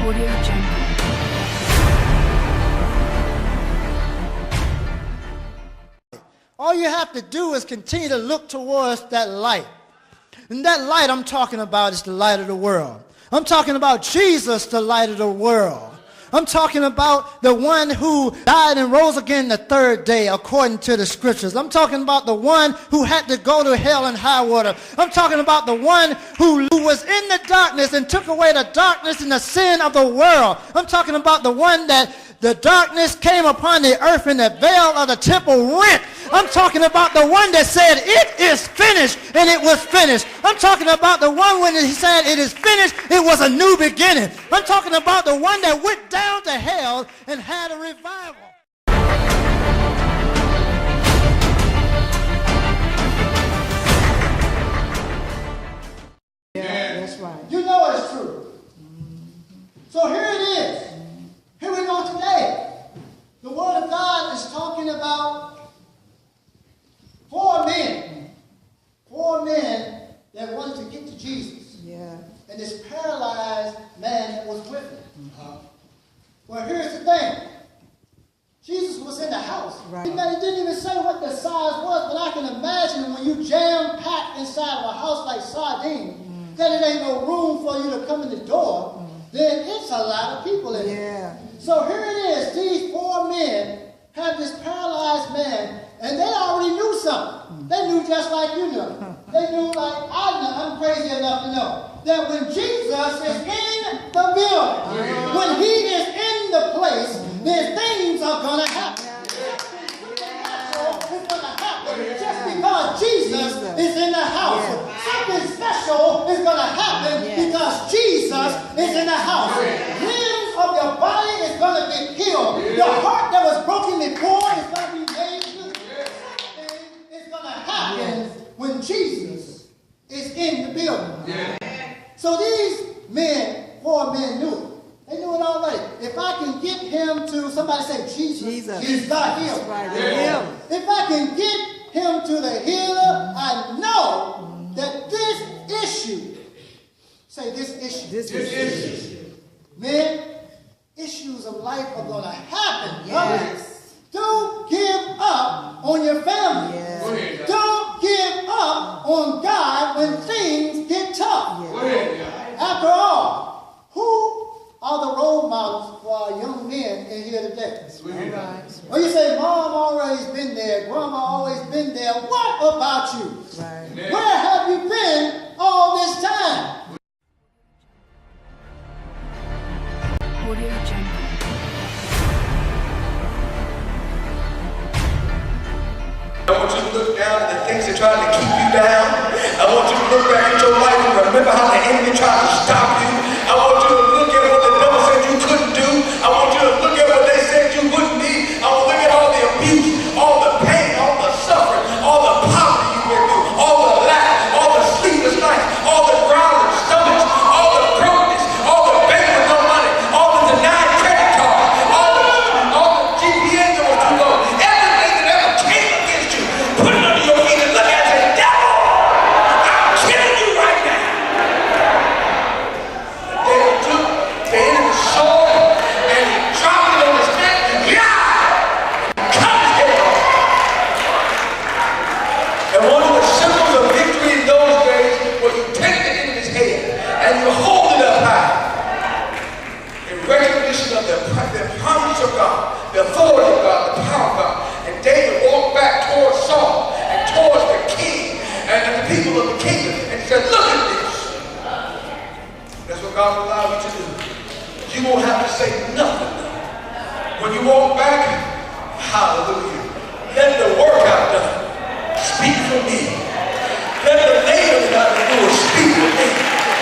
Audio Jungle. All you have to do is continue to look towards that light. And that light I'm talking about is the light of the world. I'm talking about Jesus, the light of the world. I'm talking about the one who died and rose again the third day according to the scriptures. I'm talking about the one who had to go to hell and high water. I'm talking about the one who was in the darkness and took away the darkness and the sin of the world. I'm talking about the one that the darkness came upon the earth and the veil of the temple rent. I'm talking about the one that said, it is finished, and it was finished. I'm talking about the one when he said, it is finished, it was a new beginning. I'm talking about the one that went down to hell and had a revival. Yeah, that's right. You know it's true. So here it is. Here we go today. The Word of God is talking about four men that wanted to get to Jesus. Yeah. And this paralyzed man that was with him. Well, here's the thing. Jesus was in the house. Right. He didn't even say what the size was, but I can imagine when you jam-packed inside of a house like sardines, that it ain't no room for you to come in the door, then it's a lot of people in there. So here it is. These four men have this paralyzed man, and they already knew something. They knew just like you know. They knew like I know. I'm crazy enough to know that when Jesus is in the building, when he is in the place, then things are going to happen. It's going to happen just because Jesus is in the house. Something special is going to happen because Jesus is in the house. Limbs of your body is going to get healed. The heart that was broken before is going to be made new. Something is going to happen when Jesus is in the building. So these four men knew it. They knew it already. If I can get him to, somebody say Jesus. He's got healed. If I can get him to the healer, I know that this issue, say this issue. Men, issues of life are going to happen. Don't give up on your family. Don't give up on God when things get tough. After all, who are the role models for our young men in here today? Well, you say, Mom always been there, Grandma always been there. What about you? Where have you been all this time? Audio Jungle. I want you to look down at the things that try to keep you down. I want you to look back at your life and remember how the enemy tried to stop you. I want you to look at what the devil said you couldn't do. I want you to look at what they said you wouldn't be. I want to look at all the abuse, all the pain, all the suffering, all the poverty you went through, all the lack, all the sleepless nights, all the growling stomachs, all the brokenness, all the bank with no money, all the denied credit cards, all the GPAs that were too low, everything that ever came against you, put it under your feet and look at it and say, devil, I'm killing you right now. The devil took the enemy's sword and he dropped it on his neck and cut his head off. And one of the symbols of victory in those days was you take the enemy's head and you hold it up high in recognition of the promise of God, the authority of God, the power of God. And David walked back towards Saul and towards the king and the people of the kingdom and said, look at this. That's what God will allow you to do. You won't have to say nothing. When you walk back, hallelujah, let the workout done speak for me. Let the labor that I've been doing speak for me.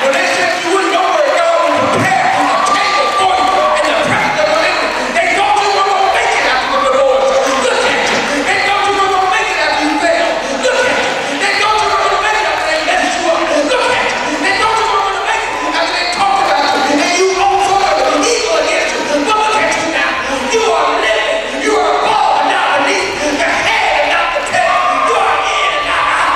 When they said you wouldn't know where God would prepare a table for you in the presence of your enemy, they thought you were going to make it after the Lord. Look at you. They thought you were going to make it after you failed. Look at you. They thought you were going to make it after they messed you up. Look at you. They thought you were going to make it after they talked about you and you also evil against you. But look at you now. You are living. You are above and not beneath. The head and not the tail. You are in and not out.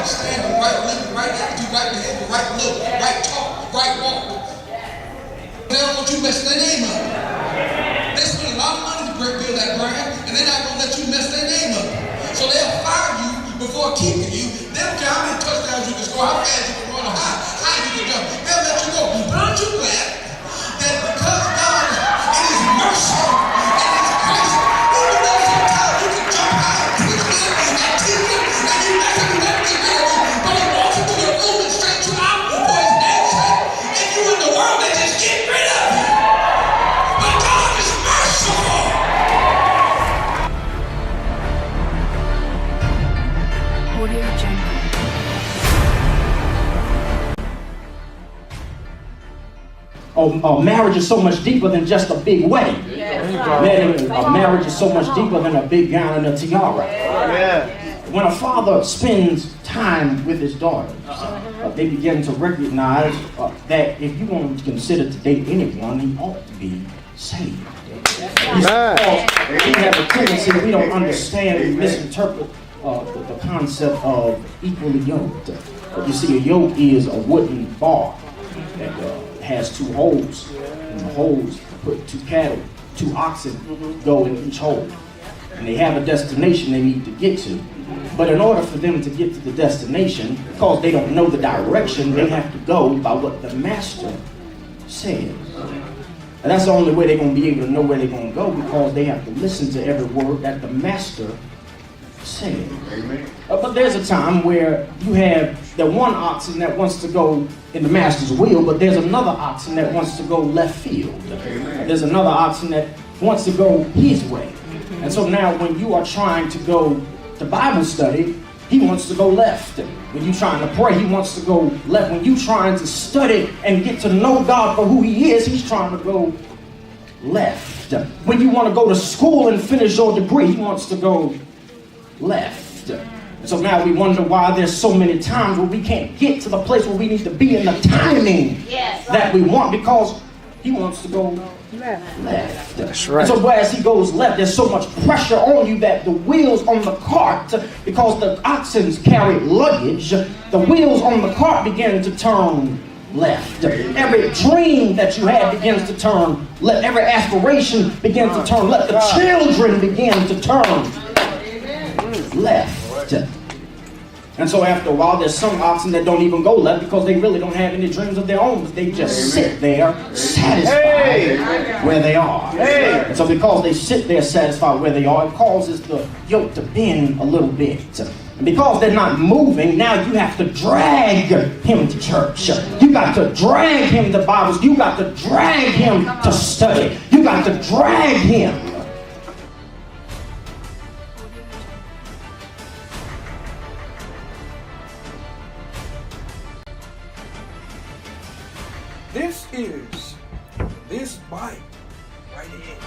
right standing, right living, right attitude, right behavior, right look, right talk, right walk. They don't want you to mess their name up. They spend a lot of money to build that brand, and they're not going to let you mess their name up. So they'll fire you before keeping you. They don't care how many touchdowns you can score, how fast you can run, or how high you can jump. They'll let you go. But aren't you glad that because God, in His mercy and His grace, even though sometimes you can jump high and preach them and teach them, and you mess up and everything there, but He walks into your room and straighten you out for His name's sake, and you in the world that just get rid of you. But God is merciful. Audio Jungle. Marriage is so much deeper than just a big wedding. Marriage is so much deeper than a big gown and a tiara. When a father spends time with his daughters, they begin to recognize that if you want to consider to date anyone, he ought to be saved. We have a tendency, we don't understand, we misinterpret the concept of equally yoked. You see, a yoke is a wooden bar that has two holes, and the holes put two cattle, two oxen go in each hole. And they have a destination they need to get to. But in order for them to get to the destination, because they don't know the direction, they have to go by what the master says. And that's the only way they're going to be able to know where they're going to go, because they have to listen to every word that the master said. But there's a time where you have the one oxen that wants to go in the master's will, but there's another oxen that wants to go left field. There's another oxen that wants to go his way. And so now when you are trying to go to Bible study, he wants to go left. When you're trying to pray, he wants to go left. When you're trying to study and get to know God for who he is, he's trying to go left. When you want to go to school and finish your degree, he wants to go left. So now we wonder why there's so many times where we can't get to the place where we need to be in the timing that we want, because he wants to go left. That's right. And so as he goes left, there's so much pressure on you that the wheels on the cart, because the oxen carry luggage, the wheels on the cart begin to turn left. Every dream that you had begins to turn left. Every aspiration begins to turn left. The children begin to turn left. And so after a while, there's some oxen that don't even go left because they really don't have any dreams of their own. But they just sit there satisfied where they are. And so because they sit there satisfied where they are, it causes the yoke to bend a little bit. And because they're not moving, now you have to drag him to church. You got to drag him to Bibles. You got to drag him to study. You got to drag him. This Bible right here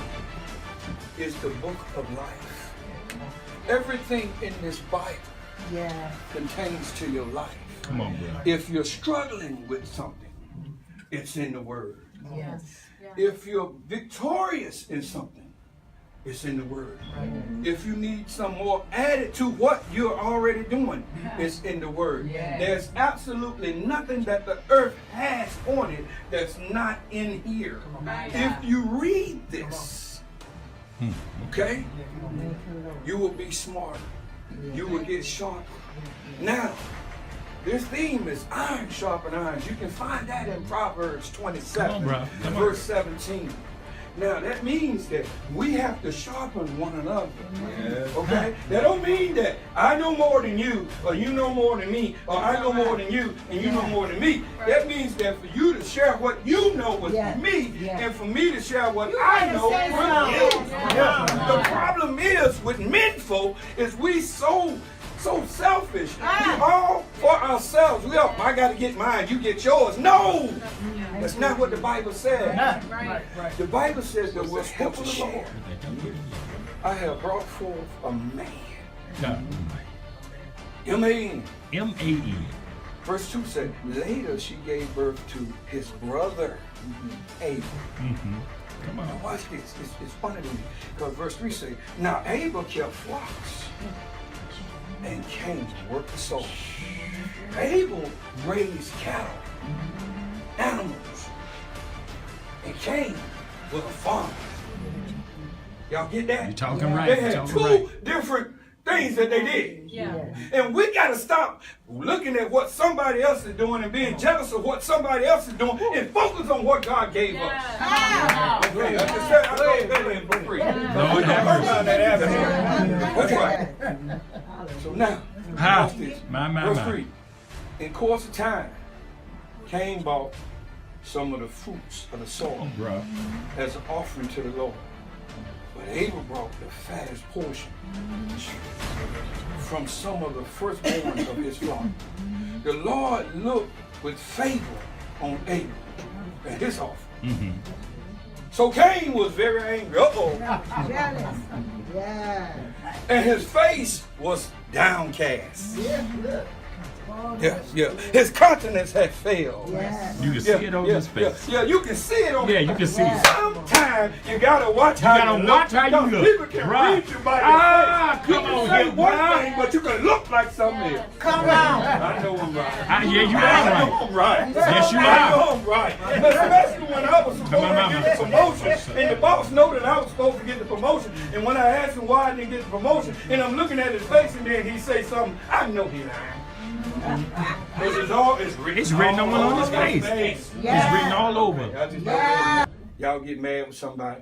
is the book of life. Everything in this Bible contains to your life. Come on, bro. If you're struggling with something, it's in the Word. If you're victorious in something, it's in the Word. If you need some more added to what you're already doing, it's in the Word. There's absolutely nothing that the earth has on it that's not in here. If you read this, okay, you will be smarter. You will get sharper. Now, this theme is iron sharpen irons. You can find that in Proverbs 27, verse 17. Now, that means that we have to sharpen one another. Okay? That don't mean that I know more than you, or you know more than me, or I know more than you, and you know more than me. That means that for you to share what you know with me, and for me to share what I know with you. The problem is with men folk is we so selfish. We all for ourselves. We all, I got to get mine, you get yours. No! That's not what the Bible says. The Bible says that we're supposed to share. I have brought forth a man. M-A-N. M-A-N. Verse 2 said, later she gave birth to his brother, Abel. Come on. Now watch this. It's funny to me. Because verse 3 says, now Abel kept flocks and Cain worked the soil. Abel raised cattle, animals, and Cain was a farmer. Y'all get that? You're talking right. They had two different things that they did. Yeah. And we got to stop looking at what somebody else is doing and being jealous of what somebody else is doing and focus on what God gave us. Okay, I just said I go that in for free. Lord have mercy. That's right. So now, watch this. Verse 3. In course of time, Cain brought some of the fruits of the soil as an offering to the Lord. But Abel brought the fattest portion from some of the firstborn of his flock. The Lord looked with favor on Abel and his offering. So Cain was very angry. Jealous. Yeah. And his face was downcast. Yeah. His countenance had failed. You can see it on his face. Yeah, you can see it on his face. Yeah, you can see it. Sometimes you gotta watch how you look. People can read you by your face. Come on, say one thing, but you can look like something else. Come on. I know I'm right. Yeah, you are I right. know I'm right. Yes, you I know are. I'm right. Especially when I was supposed to get the promotion, and the boss knew that I was supposed to get the promotion. And when I asked him why I didn't get the promotion, and I'm looking at his face, and then he say something, I know he lying. It's written on his face. It's written all over. Y'all get mad with somebody.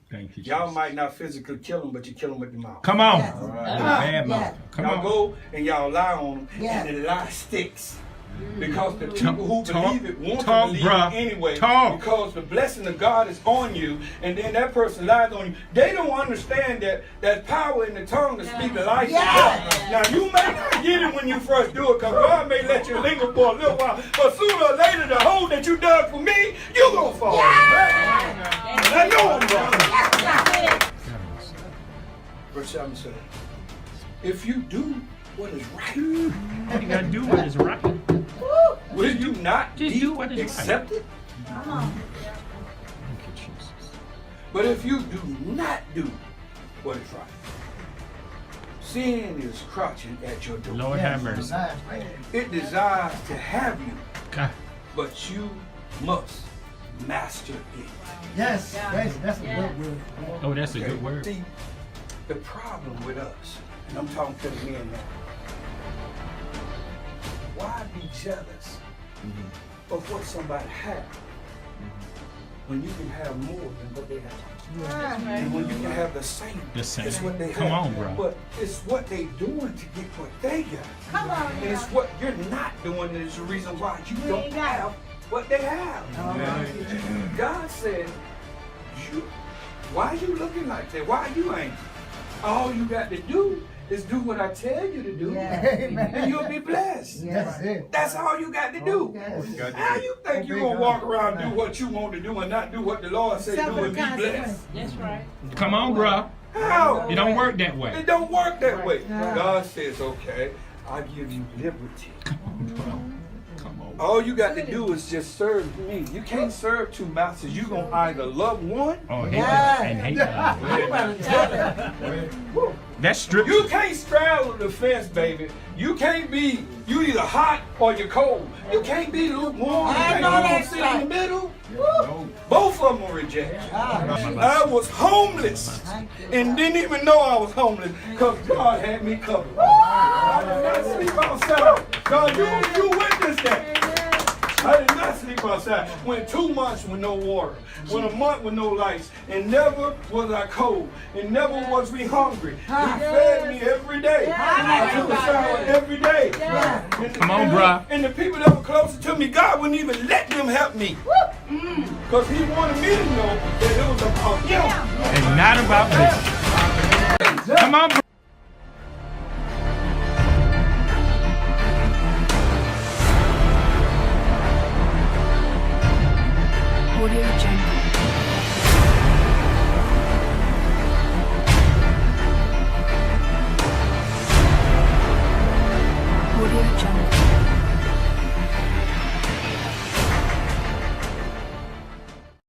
Thank you. Y'all might not physically kill them, but you kill them with your mouth. Come on. Bad mouth. Come Y'all on. go and y'all lie on them, and the lie sticks. Because the people who believe it want to believe it anyway. Because the blessing of God is on you, and then that person lies on you. They don't understand that there's power in the tongue to speak the life of God. Now you may not get it when you first do it, because God may let you linger for a little while. But sooner or later, the hole that you dug for me, you gonna fall. And I know I'm wrong. Verse 7 says, if you do what is right, What you gotta do what is right. will you not Just do what is right. accepted? Come on. Thank you, Jesus. But if you do not do what is right, sin is crouching at your door. Lord have mercy. It desires to have you, God. but you must master it. Yes, that's a good word. Oh, that's a good word. See, the problem with us, and I'm talking to the men now, why be jealous of what somebody has when you can have more than what they have? And when you can have the same, it's what they have. Come on, bro. But it's what they doing to get what they got. Come on. And it's what you're not doing that is the reason why you don't have what they have. God said, why are you looking like that? Why are you angry? All you got to do is do what I tell you to do, and you'll be blessed. That's all you got to do. How you think you're going to walk around and do what you want to do and not do what the Lord said do and be blessed? That's right. Come on, bro. How? It don't work that way. It don't work that way. God says, okay, I give you liberty. Come on, bro. Come on. All you got to do is just serve me. You can't serve two masters. You're going to either love one. Oh, hate and hate the other. That's strict. You can't straddle the fence, baby. You can't be, you either hot or you're cold. You can't be lukewarm. I You know can't that's sit in right. the middle. Both of them were rejected. I was homeless and didn't even know I was homeless because God had me covered. I did not sleep outside. God, you witnessed that. I did not sleep outside. Went 2 months with no water. Went a month with no lights. And never was I cold. And never was we hungry. He fed me every day. I took a shower every day. Come on, bruh. And the people that were closer to me, God wouldn't even let them help me. Because he wanted me to know that it was about him. And not about me. Come on, bro.